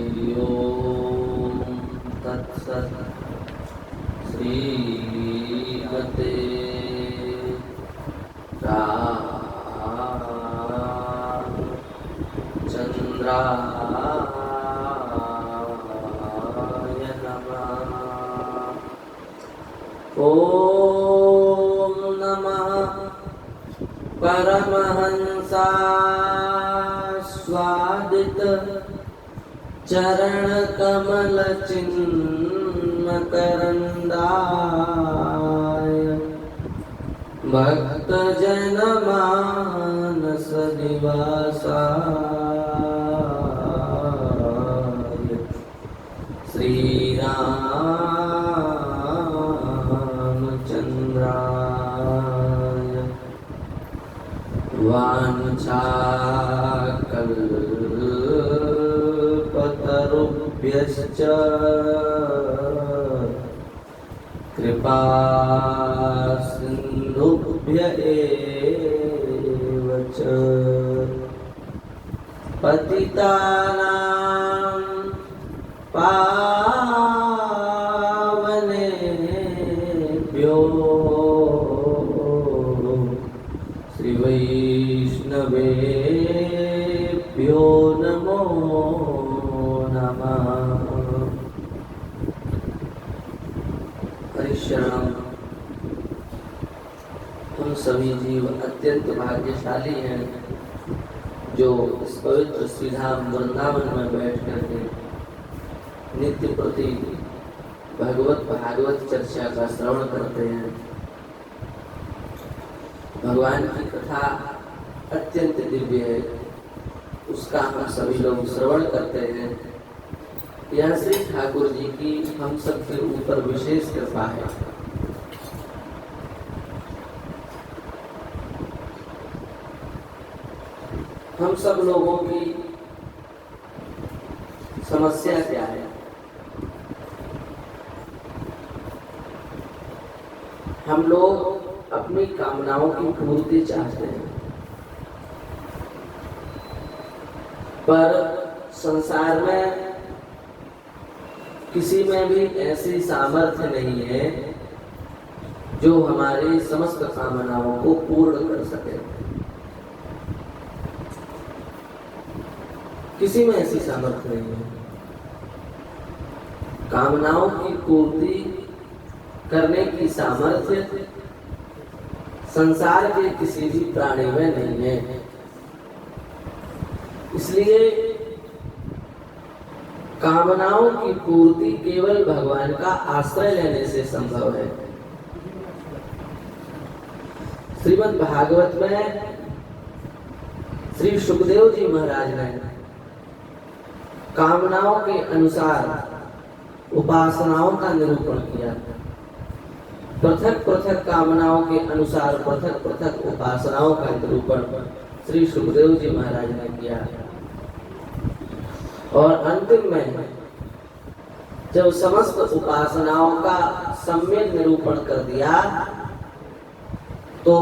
ओम तत्सत्। श्रीमते रामचंद्राय नमः। ओम नमः परमहंसास्वादित चरण कमल चिन्मकरंदाय भक्त जन मानस निवासाय श्री रामचंद्राय वाञ्छाकल्पतरुभ्यश्च कृपा सिन्धुभ्य एव च पतितानां पावनेभ्यो श्री वैष्णवेभ्यो नमो नमः। हरिशरणम। हम सभी जीव अत्यंत भाग्यशाली हैं जो इस पवित्र श्रीधाम वृंदावन में बैठ करके नित्य प्रति भगवत भागवत चर्चा का श्रवण करते हैं। भगवान की कथा अत्यंत दिव्य है, उसका हम सभी लोग श्रवण करते हैं। यह श्री ठाकुर जी की हम सबके ऊपर विशेष कृपा है। हम सब लोगों की समस्या क्या है? हम लोग अपनी कामनाओं की पूर्ति चाहते हैं, पर संसार में किसी में भी ऐसी सामर्थ्य नहीं है जो हमारी समस्त कामनाओं को पूर्ण कर सके। किसी में ऐसी सामर्थ्य नहीं है। कामनाओं की पूर्ति करने की सामर्थ्य संसार के किसी भी प्राणी में नहीं है। इसलिए कामनाओं की पूर्ति केवल भगवान का आश्रय लेने से संभव है। श्रीमद् भागवत में श्री सुखदेव जी महाराज ने कामनाओं के अनुसार उपासनाओं का निरूपण किया। पृथक पृथक कामनाओं के अनुसार पृथक पृथक उपासनाओं का निरूपण श्री सुखदेव जी महाराज ने किया। और अंतिम में जब समस्त उपासनाओं का सम्यक निरूपण कर दिया तो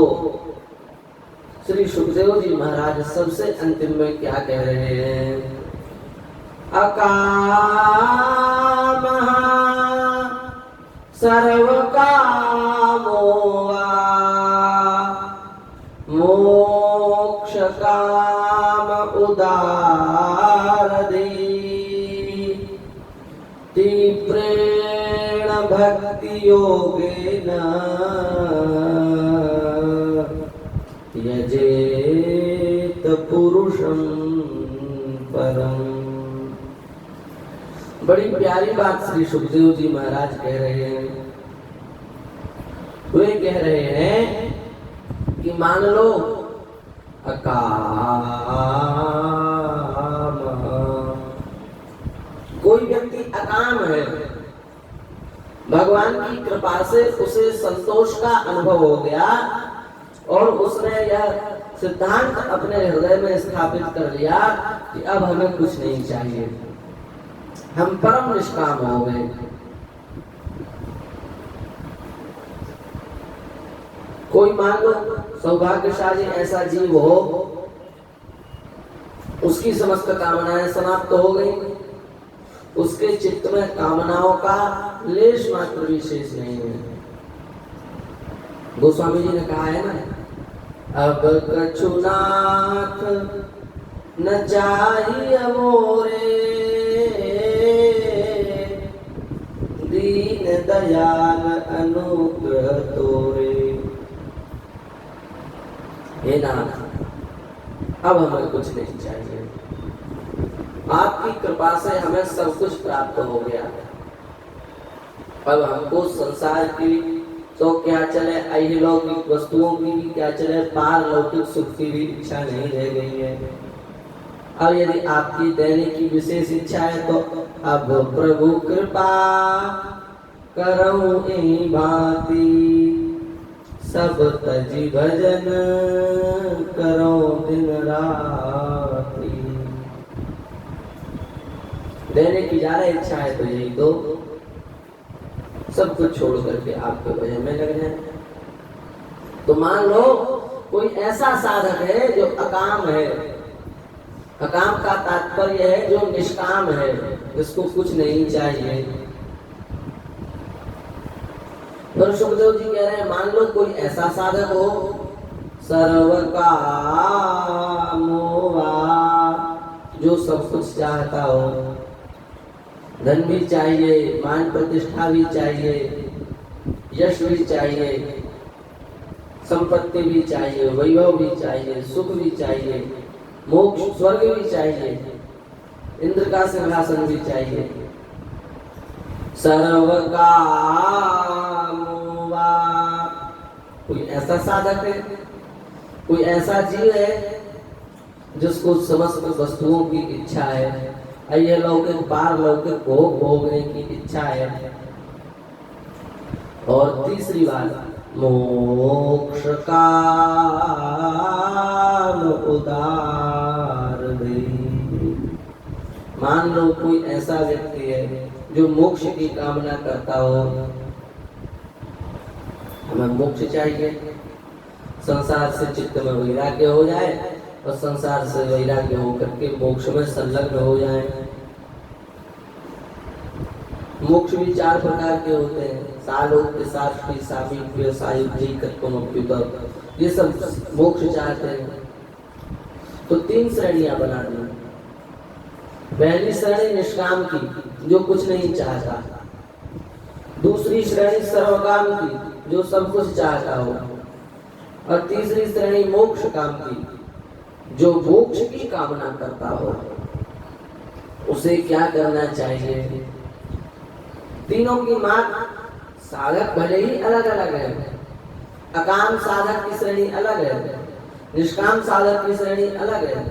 श्री सुखदेव जी महाराज सबसे अंतिम में क्या कह रहे हैं? अकामः सर्वकामो वा मोक्षकाम उदारदे तीव्रेण भक्ति योगेन यजेत पुरुषं परम। बड़ी प्यारी बात श्री सुखदेव जी महाराज कह रहे हैं। वे कह रहे हैं कि मान लो अकाम, कोई व्यक्ति अकाम है, भगवान की कृपा से उसे संतोष का अनुभव हो गया और उसने यह सिद्धांत अपने हृदय में स्थापित कर लिया कि अब हमें कुछ नहीं चाहिए, हम परम निष्काम हो गए। कोई मान लो सौभाग्यशाली ऐसा जीव हो, उसकी समस्त कामनाएं समाप्त हो गई, उसके चित्त में कामनाओं का लेश मात्र विशेष नहीं है। गोस्वामी जी ने कहा है ना, अब कछुनाथ न चाहिए मोरे, दीन दयाल अनुग्रह तोरे। हे नाथ, अब हमें कुछ नहीं चाहिए, आपकी कृपा से हमें सब कुछ प्राप्त हो गया। अब हमको संसार की तो क्या चले, अलौकिक वस्तुओं की भी क्या चले, पारलौकिक सुख की भी इच्छा नहीं रह गई है। अब यदि आपकी देने की विशेष इच्छा है तो अब प्रभु कृपा करूं ई भांति, सब तजी भजन करो दिन राति। देने की ज्यादा इच्छा है तो यही दो, सब कुछ छोड़ करके आपके भजन में लग जाए। तो मान लो कोई ऐसा साधक है जो अकाम है, अकाम का तात्पर्य है जो निष्काम है, जिसको कुछ नहीं चाहिए। पर सुखदेव जी कह रहे हैं, मान लो कोई ऐसा साधक हो, सर्व कामोवा, जो सब कुछ चाहता हो, धन भी चाहिए, मान प्रतिष्ठा भी चाहिए, यश भी चाहिए, संपत्ति भी चाहिए, वैभव भी चाहिए, सुख भी चाहिए, मोक्ष स्वर्ग भी चाहिए, इंद्र का सिंहासन भी चाहिए। सर्व कामोवा, कोई ऐसा साधक है, कोई ऐसा जीव है जिसको समस्त वस्तुओं की इच्छा है, ये लौकिक पारलौकिक भोग भोगने की इच्छा है। और तीसरी बात, मोक्ष काम उदार दई। मान लो कोई ऐसा व्यक्ति है जो मोक्ष की कामना करता हो, हमें मोक्ष चाहिए, संसार से चित्त में वैराग्य हो जाए और संसार से वैराग्य होकर के मोक्ष में संलग्न हो जाए। मोक्ष भी चार प्रकार के होते हैं, सालोक्य, साष्टी, सामीप्य, सायुज्य, कत्वमप्युत, ये सब मोक्ष चाहते हैं। तो तीन श्रेणियां बना दी। पहली श्रेणी निष्काम की, जो कुछ नहीं चाहता। दूसरी श्रेणी सर्वकाम की, जो सब कुछ चाहता हो। और तीसरी श्रेणी मोक्ष काम की, जो मोक्ष की कामना करता हो। उसे क्या करना चाहिए? तीनों की मार्ग, साधक भले ही अलग अलग है। अकाम साधक की श्रेणी अलग है, निष्काम साधक की श्रेणी अलग है,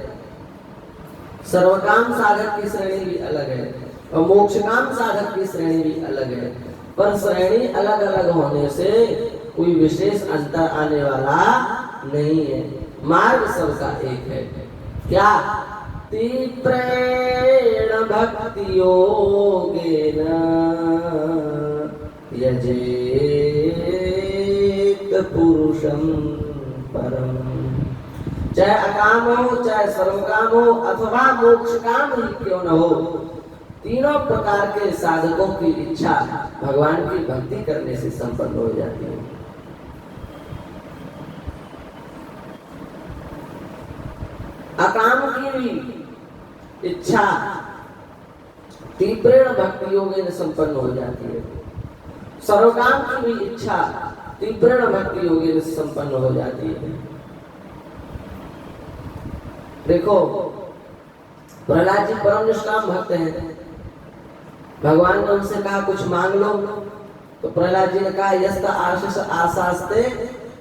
सर्वकाम साधक की श्रेणी भी अलग है और मोक्षकाम साधक की श्रेणी भी अलग है। पर श्रेणी अलग अलग होने से कोई विशेष अंतर आने वाला नहीं है, मार्ग सबका एक है। क्या? तीव्रेण भक्ति योगेन यजेत पुरुषं परम। चाहे अकाम हो, चाहे सर्वकाम हो, अथवा मोक्ष काम ही क्यों न हो, तीनों प्रकार के साधकों की इच्छा भगवान की भक्ति करने से संपन्न हो जाती है। अकाम की भी इच्छा तीव्रेण भक्ति योगेन संपन्न हो जाती है, सर्वकाम की भी इच्छा तीव्रेण भक्ति योगेन संपन्न हो जाती है। देखो, प्रहलाद जी परम निष्काम भक्त हैं। भगवान ने उनसे कहा कुछ मांग लो, तो प्रहलाद जी ने कहा यस्त आशीष आशास्ते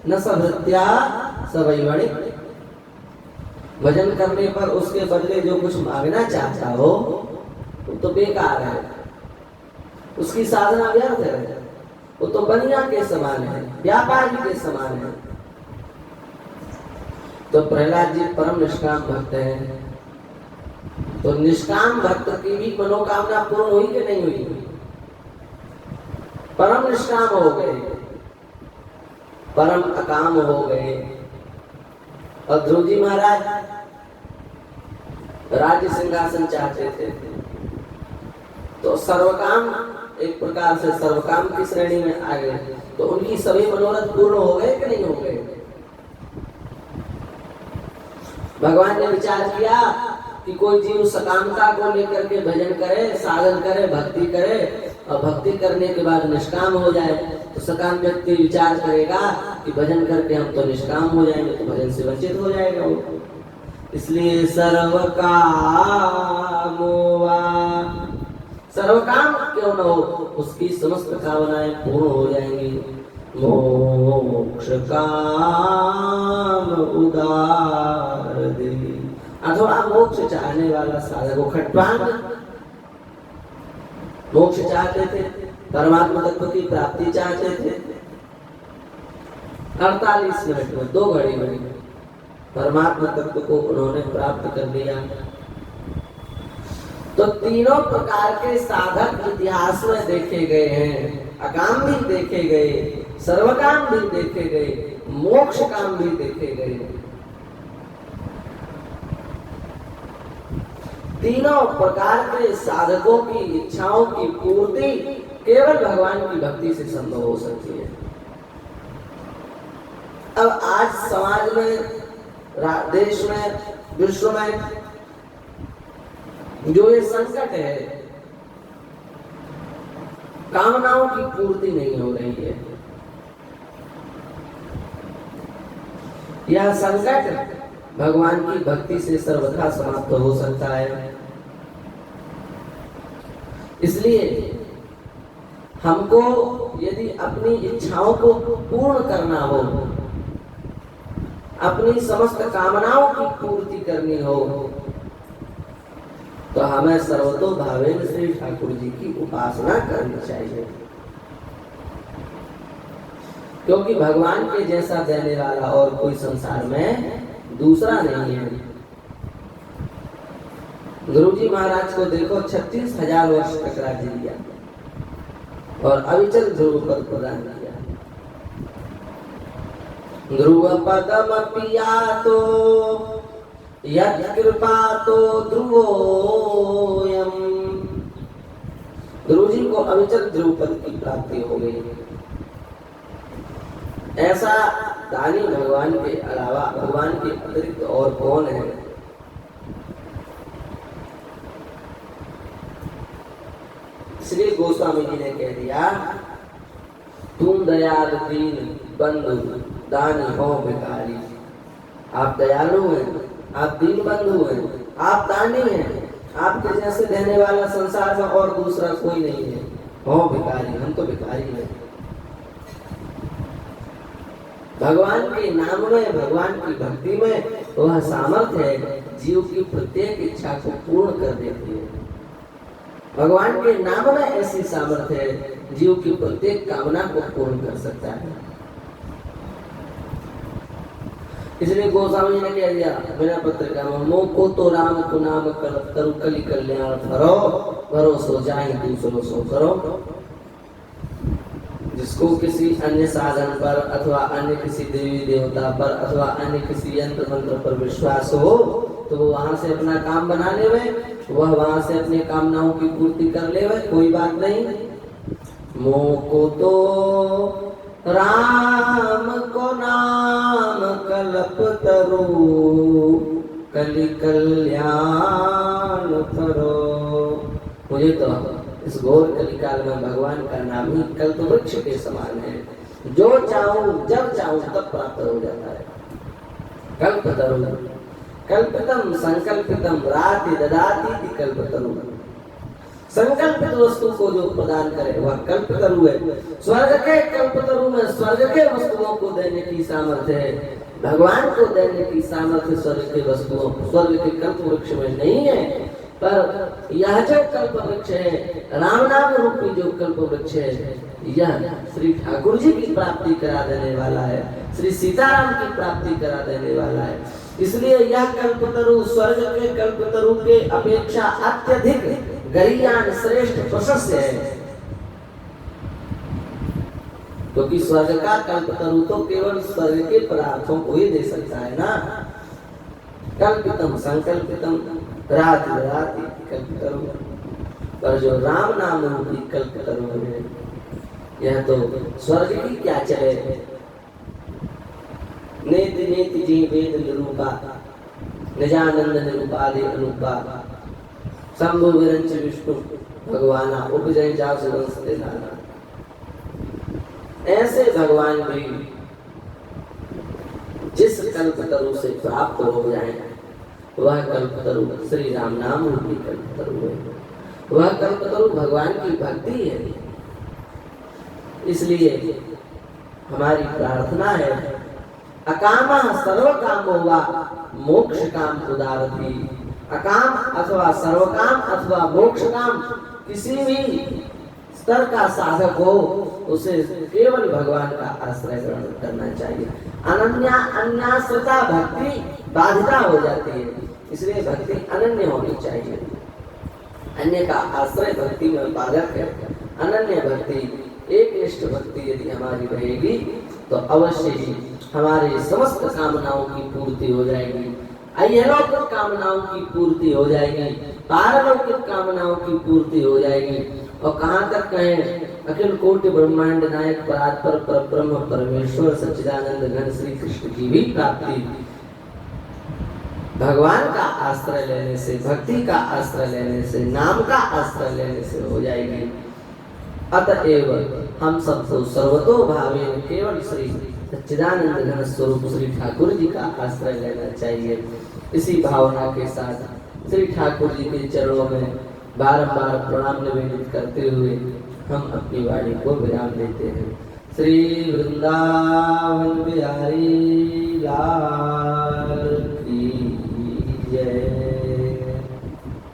न सभृत्या सवैवणि। भजन करने पर उसके बदले जो कुछ मांगना चाहता हो वो तो बेकार है, उसकी साधना व्यर्थ है, वो तो बनिया के समान है, व्यापारी के समान है। तो प्रहलाद जी परम निष्काम भक्त हैं। तो निष्काम भक्त की भी मनोकामना पूर्ण हुई कि नहीं हुई? परम निष्काम हो गए, परम अकाम हो गए। और ध्रुव जी महाराज राज्य सिंहासन चाहते थे, तो सर्वकाम एक प्रकार से सर्वकाम की श्रेणी में आ गए, तो उनकी सभी मनोरथ पूर्ण हो गए कि नहीं हो गए? भगवान ने विचार किया कि कोई जीव सकामता को लेकर के भजन करे, साधन करे, भक्ति करे, और भक्ति करने के बाद निष्काम हो जाए, तो सकाम व्यक्ति विचार करेगा कि भजन करके हम तो निष्काम हो जाएंगे, तो भजन से वंचित हो जाएगा वो। इसलिए सर्वकाम क्यों न हो, उसकी समस्त कामनाएं पूर्ण हो जाएंगी। मोक्ष काम उदार दे, अथवा मोक्ष चाहने वाला साधक खट्वांग मोक्ष चाहते थे, परमात्मा तत्व की प्राप्ति चाहते थे। 48 मिनट में 2 घड़ी में परमात्मा तत्व को उन्होंने प्राप्त कर लिया। तो तीनों प्रकार के साधक इतिहास में देखे गए हैं। अकाम भी देखे गए, सर्वकाम भी देखे गए, मोक्ष काम भी देखे गए। तीनों प्रकार के साधकों की इच्छाओं की पूर्ति केवल भगवान की भक्ति से संभव हो सकती है। अब आज समाज में, देश में, विश्व में जो ये संकट है, कामनाओं की पूर्ति नहीं हो रही है, यह संकट भगवान की भक्ति से सर्वथा समाप्त हो सकता है। इसलिए हमको यदि अपनी इच्छाओं को पूर्ण करना हो, अपनी समस्त कामनाओं की पूर्ति करनी हो, तो हमें सर्वतोभावेन श्री ठाकुर जी की उपासना करनी चाहिए। क्योंकि भगवान के जैसा देने वाला और कोई संसार में दूसरा नहीं है। गुरु जी महाराज को देखो, 36,000 वर्ष तक राज्य दिया और अविचल ध्रुव पद प्रदान किया। ध्रुव पदम पिया तो यत् कृपा तो ध्रुवोयम। गुरु जी को अविचल ध्रुव पद की प्राप्ति हो गई। ऐसा दानी भगवान के अलावा, भगवान के अतिरिक्त और कौन है? श्री गोस्वामी जी ने कह दिया, तुम दयाल दीन बंधु दानी हो भिखारी। आप दयालु हैं, आप दीन बंधु हैं, आप दानी हैं। आपके जैसे देने वाला संसार में और दूसरा कोई नहीं है। हो भिखारी, हम तो भिखारी हैं। भगवान के नाम में, भगवान की भक्ति में वह सामर्थ्य है, जीव की प्रत्येक इच्छा को पूर्ण कर देती है। भगवान के नाम में ऐसी सामर्थ्य है, जीव की प्रत्येक कामना को पूर्ण कर सकता है। इसलिए गोस्वामी ने कह दिया बिना पत्रिका में, मोको तो राम को नाम करू कली कल्याण करो, भरोसो जाए दूसरों सो करो। जिसको किसी अन्य साधन पर अथवा अन्य किसी देवी देवता पर अथवा अन्य किसी यंत्र मंत्र पर विश्वास हो, तो वो वहां से अपना काम बना लेवे, वह वहां से अपनी कामनाओं की पूर्ति कर लेवे, कोई बात नहीं। मोको तो राम को नाम कल्प तरु कलि कल्याण करो। मुझे तो इस घोर कलिकाल में भगवान का नाम ही कल्प वृक्ष के समान है। जो चाहूं जब चाहूं तब प्राप्त हो जाता है। कल्पतरु कल्पितम संकल्पितम राति ददाति कल्पतरु। संकल्पित वस्तु को जो प्रदान करे वह कल्पतरु है। स्वर्ग के कल्पतरु में स्वर्ग के वस्तुओं को देने की सामर्थ्य है। भगवान को देने की सामर्थ्य स्वर्ग के वस्तुओं, स्वर्ग के कल्प वृक्ष में नहीं है। पर यह जो कल्प वृक्ष है, राम नाम रूपी जो कल्प वृक्ष है, यह श्री ठाकुर जी की प्राप्ति करा देने वाला है, श्री सीताराम की प्राप्ति करा देने वाला है। इसलिए यह कल्पतरु स्वर्ग के कल्पतरु के अपेक्षा अत्यधिक गरियान श्रेष्ठ प्रशस्त है। क्योंकि स्वर्ग का कल्पतरु तो केवल स्वर्ग के पदार्थों को ही दे सकता है ना। कल्पितम संकल्पितम राति राति कल्पतरु। पर जो राम नाम रूपी कल्पतरु है, यह तो स्वर्ग की क्या चले। नेति नेति जी वेद निरूपा, निजानंद निरूपादि अनुपा, शंभु विरंच विष्णु भगवाना उपजय जा सुवंश नाना। ऐसे भगवान भी जिस कल्पतरु से प्राप्त हो जाए, वह कल्पतरु श्री राम नाम रूपी कल्पतरु है। वह कल्पतरु भगवान की भक्ति है। इसलिए हमारी प्रार्थना है, अकामा सर्व काम होगा मोक्ष काम उदारती। अकाम अथवा सर्वकाम अथवा मोक्ष काम किसी भी स्तर का साधक हो, उसे केवल भगवान का आश्रय ग्रहण करना चाहिए। अनन्या अन्याश्रिता भक्ति बाधिता हो जाती है, इसलिए भक्ति अनन्य होनी चाहिए। अन्य का आश्रय भक्ति में बाधक है। अनन्य भक्ति, एक इष्ट भक्ति यदि हमारी रहेगी तो अवश्य ही हमारे समस्त कामनाओं की पूर्ति हो जाएगी। अयलौकिक कामनाओं की पूर्ति हो जाएगी, पारलौकिक कामनाओं की पूर्ति हो जाएगी। और कहाँ तक कहें, अखिल कोटि ब्रह्मांड नायक परात्पर परब्रह्म परमेश्वर सच्चिदानंद घन श्री कृष्ण की भी प्राप्ति भगवान का आश्रय लेने से, भक्ति का आश्रय लेने से, नाम का आश्रय लेने से हो जाएगी। अतएव हम सबको सर्वतो भावे केवल श्री सच्चिदानंद घन स्वरूप श्री ठाकुर जी का आश्रय लेना चाहिए। इसी भावना के साथ श्री ठाकुर जी के चरणों में बारंबार प्रणाम निवेदित करते हुए हम अपनी वाणी को विराम देते हैं। श्री वृंदावन बिहारी लाल